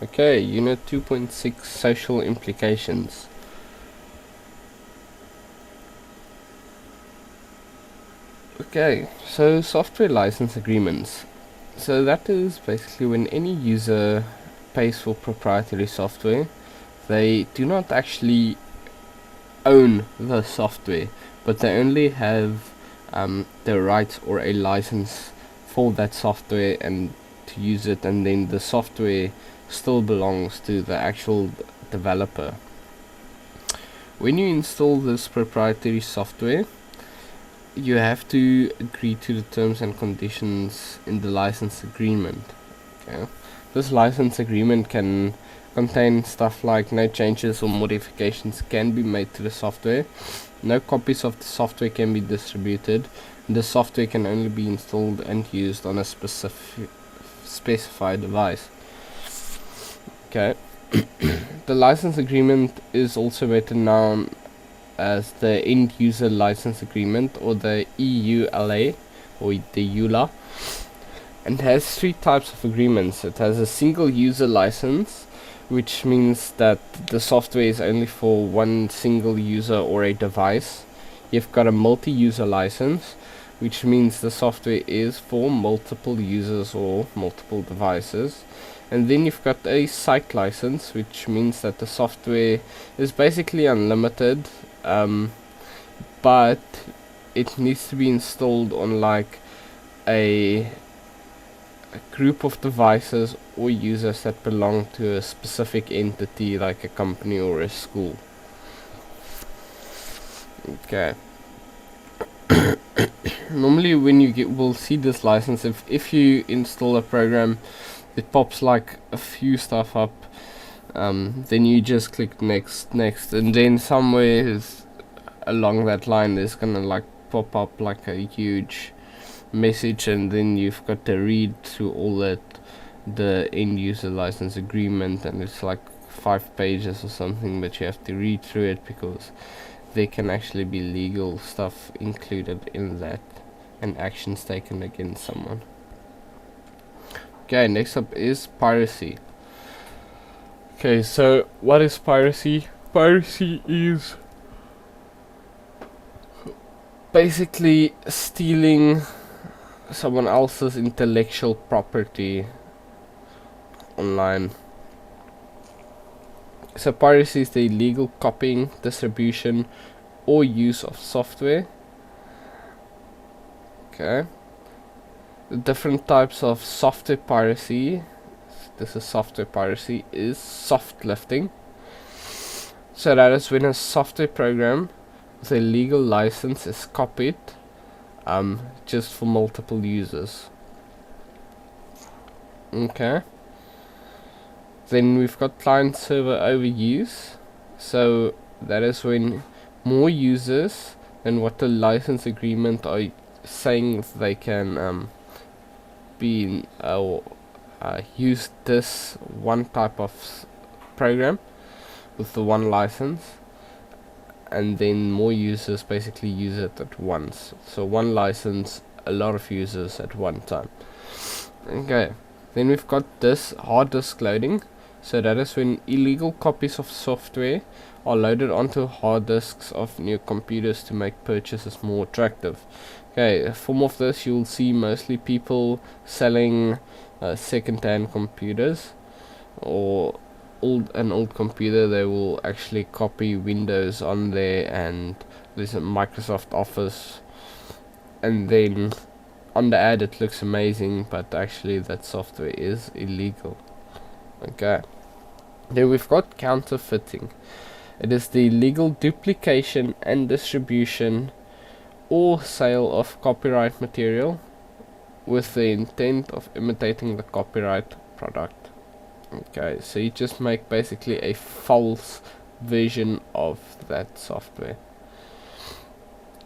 Okay, Unit 2.6 Social Implications. Okay, so software license agreements. So that is basically when any user pays for proprietary software, they do not actually own the software, but they only have the rights or a license for that software and to use it, and then the software still belongs to the actual developer. When you install this proprietary software, you have to agree to the terms and conditions in the license agreement. Okay. This license agreement can contain stuff like no changes or modifications can be made to the software, no copies of the software can be distributed, the software can only be installed and used on a specified device. Okay. The license agreement is also better known as the End User License Agreement, or the EULA, or the EULA, and has three types of agreements. It has a single user license, which means that the software is only for one single user or a device. You've got a multi-user license, which means the software is for multiple users or multiple devices. And then you've got a site license, which means that the software is basically unlimited, but it needs to be installed on like a group of devices or users that belong to a specific entity, like a company or a school. Okay. Normally when you will see this license, if you install a program, it pops like a few stuff up, then you just click next, and then somewhere along that line there's gonna like pop up like a huge message, and then you've got to read through all that, the end user license agreement, and it's like 5 pages or something, but you have to read through it because there can actually be legal stuff included in that and actions taken against someone. Okay, next up is piracy. Okay, so what is piracy? Piracy is basically stealing someone else's intellectual property online. So piracy is the illegal copying, distribution, or use of software. Okay. The different types of software piracy. This is software piracy is soft lifting. So that is when a software program with a legal license is copied just for multiple users. Okay. Then we've got client server overuse. So that is when more users than what the license agreement are saying they can use this one type of program with the one license, and then more users basically use it at once. So one license, a lot of users at one time. Okay, then we've got this hard disk loading. So that is when illegal copies of software are loaded onto hard disks of new computers to make purchases more attractive. Okay, a form of this you'll see mostly people selling second-hand computers, or an old computer. They will actually copy Windows on there, and there's a Microsoft Office, and then on the ad it looks amazing, but actually that software is illegal. Okay, then we've got counterfeiting. It is the legal duplication and distribution or sale of copyright material with the intent of imitating the copyright product. Okay, so you just make basically a false version of that software.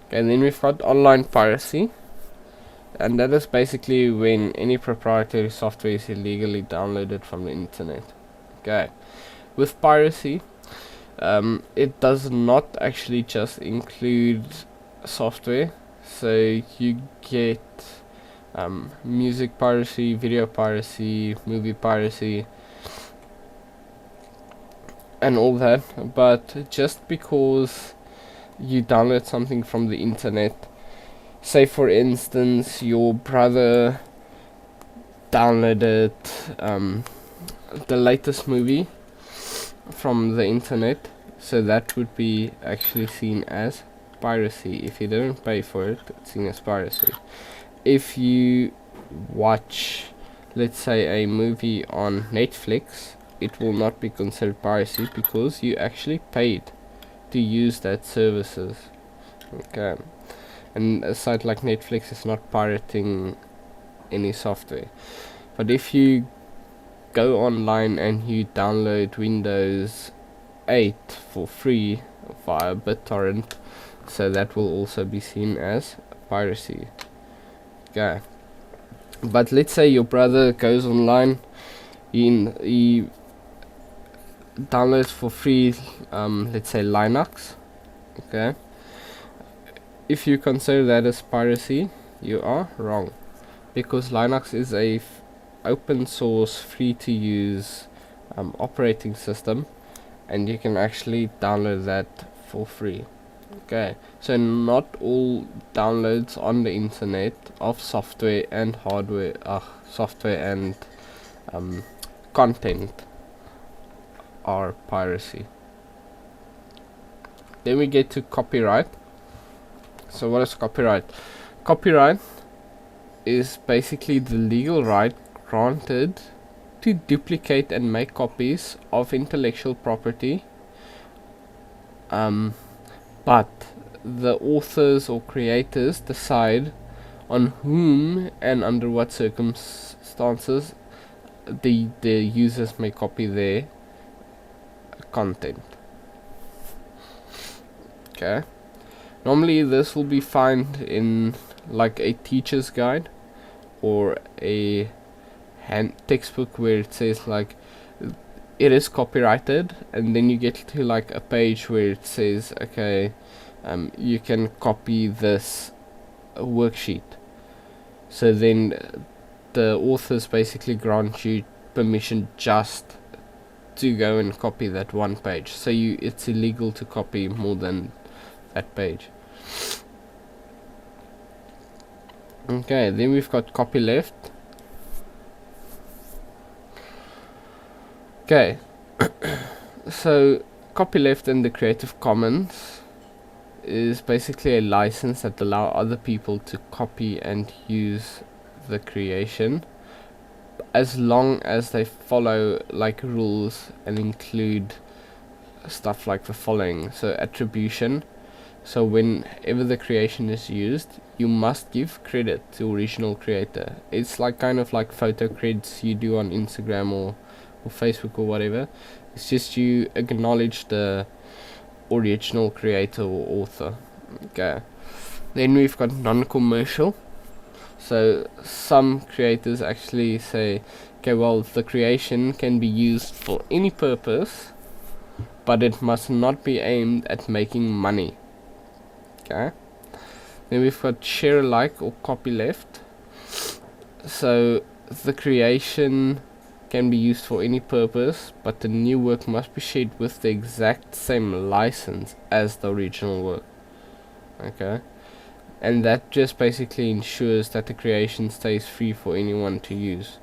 Okay, and then we've got online piracy, and that is basically when any proprietary software is illegally downloaded from the internet. Okay, with piracy, it does not actually just include software. So you get music piracy, video piracy, movie piracy, and all that. But just because you download something from the internet, say for instance your brother downloaded the latest movie from the internet, so that would be actually seen as piracy. If you didn't pay for it, it's seen as piracy. If you watch, let's say, a movie on Netflix, it will not be considered piracy because you actually paid to use that services. Okay, and a site like Netflix is not pirating any software. But if you go online and you download Windows 8 for free via BitTorrent, so that will also be seen as piracy. Okay, but let's say your brother goes online, he downloads for free, let's say Linux. Okay, if you consider that as piracy, you are wrong, because Linux is a open source, free to use operating system, and you can actually download that for free. Okay, so not all downloads on the internet of software and hardware, software and content are piracy. Then we get to copyright. So what is copyright? Copyright is basically the legal right granted to duplicate and make copies of intellectual property, but the authors or creators decide on whom and under what circumstances the users may copy their content. Okay, normally this will be found in like a teacher's guide or a textbook where it says like it is copyrighted, and then you get to like a page where it says, okay, you can copy this worksheet. So then the authors basically grant you permission just to go and copy that one page. So it's illegal to copy more than that page. Okay, then we've got copyleft. Okay, so copyleft in the Creative Commons is basically a license that allow other people to copy and use the creation, as long as they follow like rules and include stuff like the following. So attribution. So whenever the creation is used, you must give credit to original creator. It's like kind of like photo creds you do on Instagram or Facebook or whatever. It's just you acknowledge the original creator or author. Okay, then we've got non-commercial. So some creators actually say, okay, well, the creation can be used for any purpose, but it must not be aimed at making money. Okay, then we've got share alike or copyleft. So the creation can be used for any purpose, but the new work must be shared with the exact same license as the original work. Okay, and that just basically ensures that the creation stays free for anyone to use.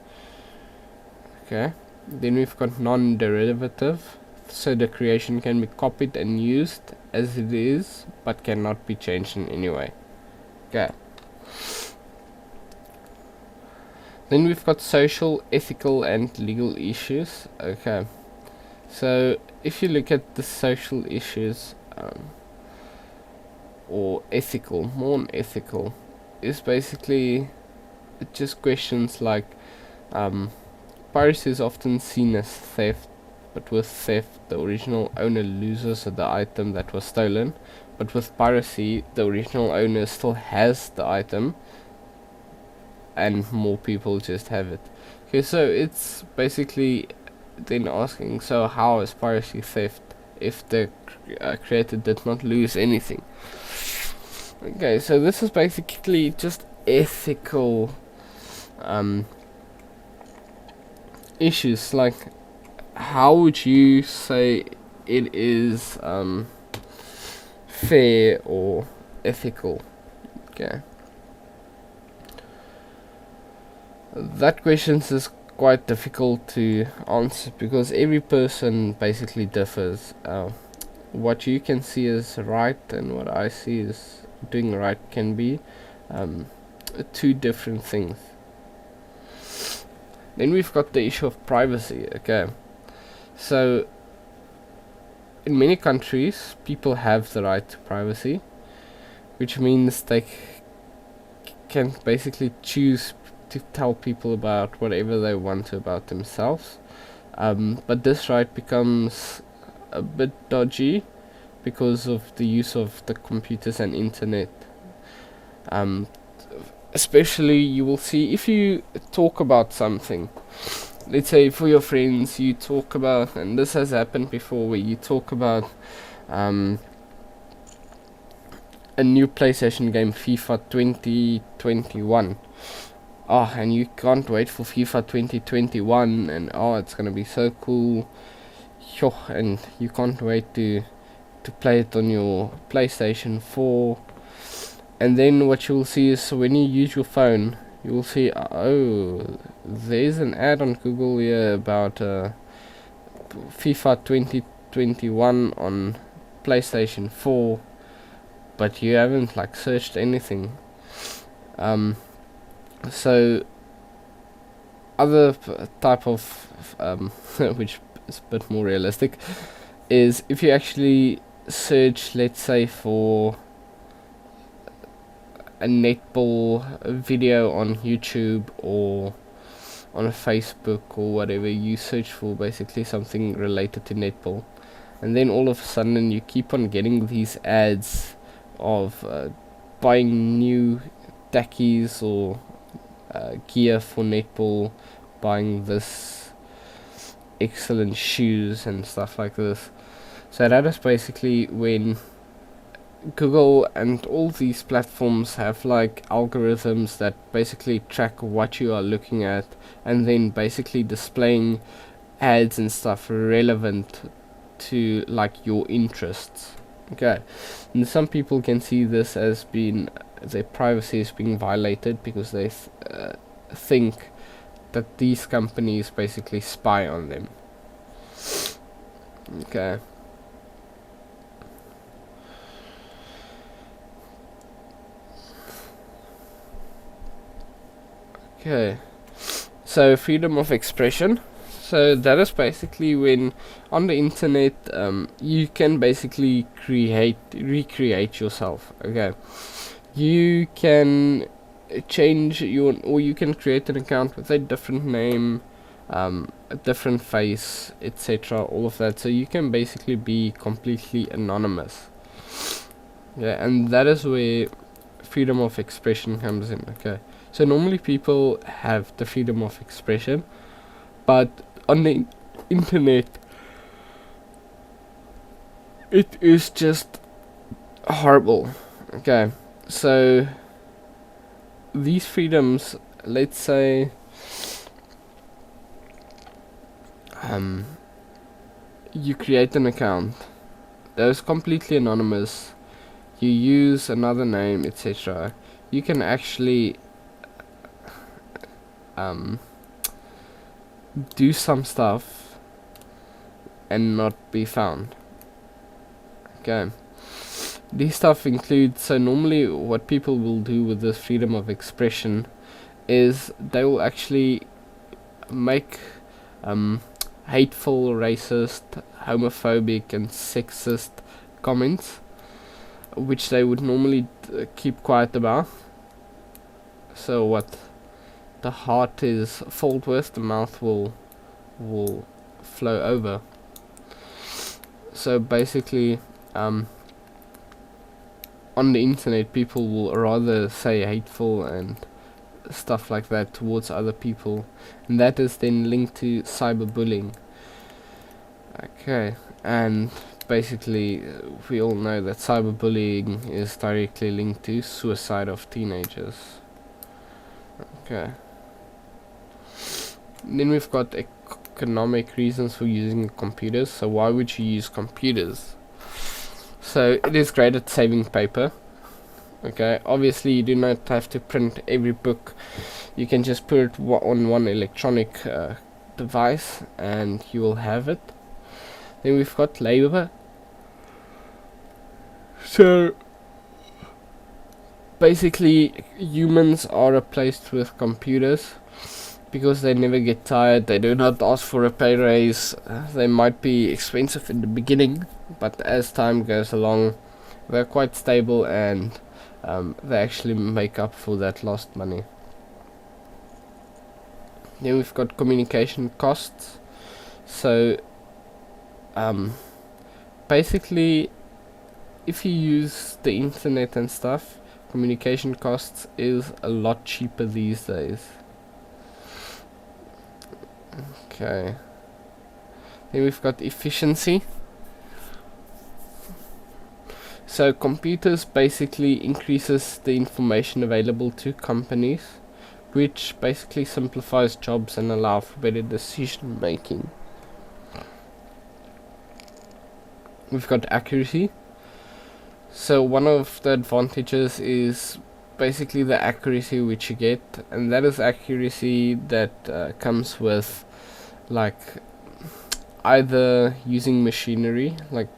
Okay, then we've got non-derivative. So the creation can be copied and used as it is, but cannot be changed in any way. Okay, then we've got social, ethical and legal issues. Okay, so if you look at the social issues, or ethical, more unethical, is basically just questions like piracy is often seen as theft, but with theft the original owner loses the item that was stolen, but with piracy the original owner still has the item and more people just have it. Okay, so it's basically then asking, so how is piracy theft if the creator did not lose anything? Okay, so this is basically just ethical issues, like how would you say it is fair or ethical. Okay, that question is quite difficult to answer because every person basically differs. What you can see as right and what I see as doing right can be two different things. Then we've got the issue of privacy. Okay, so in many countries people have the right to privacy, which means they can basically choose to tell people about whatever they want to about themselves, but this right becomes a bit dodgy because of the use of the computers and internet. Especially you will see if you talk about something, let's say for your friends you talk about, and this has happened before, where you talk about a new PlayStation game, FIFA 2021. And you can't wait for FIFA 2021, and it's gonna be so cool. And you can't wait to play it on your PlayStation 4. And then what you'll see is when you use your phone, you will see, there's an ad on Google here about FIFA 2021 on PlayStation 4, but you haven't searched anything. So other type of which is a bit more realistic is if you actually search, let's say, for a netball video on YouTube or on Facebook or whatever, you search for basically something related to netball, and then all of a sudden you keep on getting these ads of buying new tackies or gear for netball, buying this excellent shoes and stuff like this. So that is basically when Google and all these platforms have algorithms that basically track what you are looking at, and then basically displaying ads and stuff relevant to your interests. Okay, and some people can see this as being, their privacy is being violated because they think that these companies basically spy on them. Okay. Okay, so freedom of expression. So that is basically when on the internet you can basically recreate yourself. Okay, you can change or you can create an account with a different name, a different face, etc. All of that. So you can basically be completely anonymous. Yeah, and that is where freedom of expression comes in. Okay, so normally people have the freedom of expression, but on the internet it is just horrible. Okay, so these freedoms, let's say you create an account that is completely anonymous, you use another name, etc. You can actually do some stuff and not be found. Okay, these stuff include, so normally what people will do with this freedom of expression is they will actually make hateful, racist, homophobic and sexist comments, which they would normally keep quiet about. So what the heart is filled with, the mouth will flow over. So basically on the internet people will rather say hateful and stuff like that towards other people, and that is then linked to cyberbullying. Okay, and basically we all know that cyberbullying is directly linked to suicide of teenagers. Okay, then we've got economic reasons for using computers. So why would you use computers? So it is great at saving paper. Okay, obviously you do not have to print every book. You can just put it on one electronic device and you will have it. Then we've got labor. So basically humans are replaced with computers because they never get tired. They do not ask for a pay raise. They might be expensive in the beginning, but as time goes along they're quite stable and they actually make up for that lost money. Then we've got communication costs. So basically if you use the internet and stuff, communication costs is a lot cheaper these days. Okay. Then we've got efficiency. So computers basically increases the information available to companies, which basically simplifies jobs and allow for better decision making. We've got accuracy. So one of the advantages is basically the accuracy which you get, and that is accuracy that comes with like either using machinery like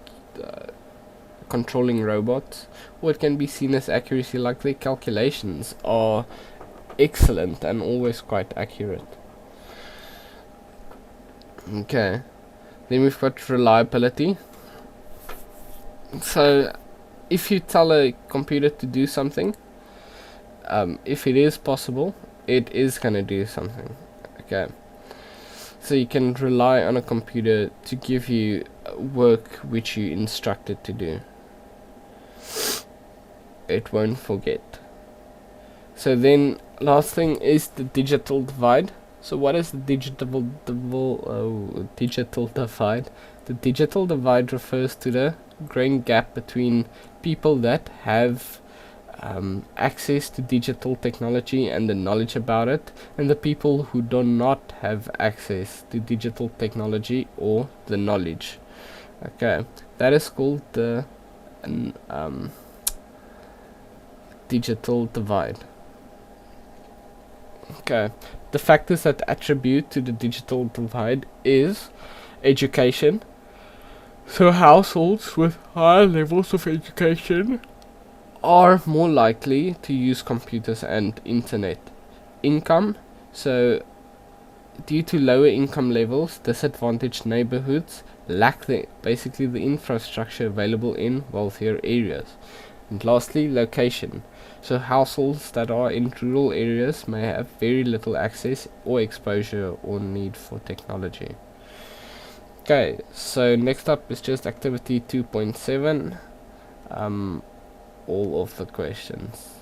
controlling robots, or it can be seen as accuracy like the calculations are excellent and always quite accurate. Okay, then we've got reliability. So if you tell a computer to do something, if it is possible, it is gonna do something. Okay, so you can rely on a computer to give you work which you instruct it to do. It won't forget. So then last thing is the digital divide. So what is the digital divide? The digital divide refers to the growing gap between people that have access to digital technology and the knowledge about it, and the people who do not have access to digital technology or the knowledge. Okay, that is called the digital divide. Okay, the factors that attribute to the digital divide is education. So households with higher levels of education are more likely to use computers and internet. Income. So due to lower income levels, disadvantaged neighborhoods lack basically the infrastructure available in wealthier areas. And lastly, location. So households that are in rural areas may have very little access or exposure or need for technology. Okay, so next up is just activity 2.7, all of the questions.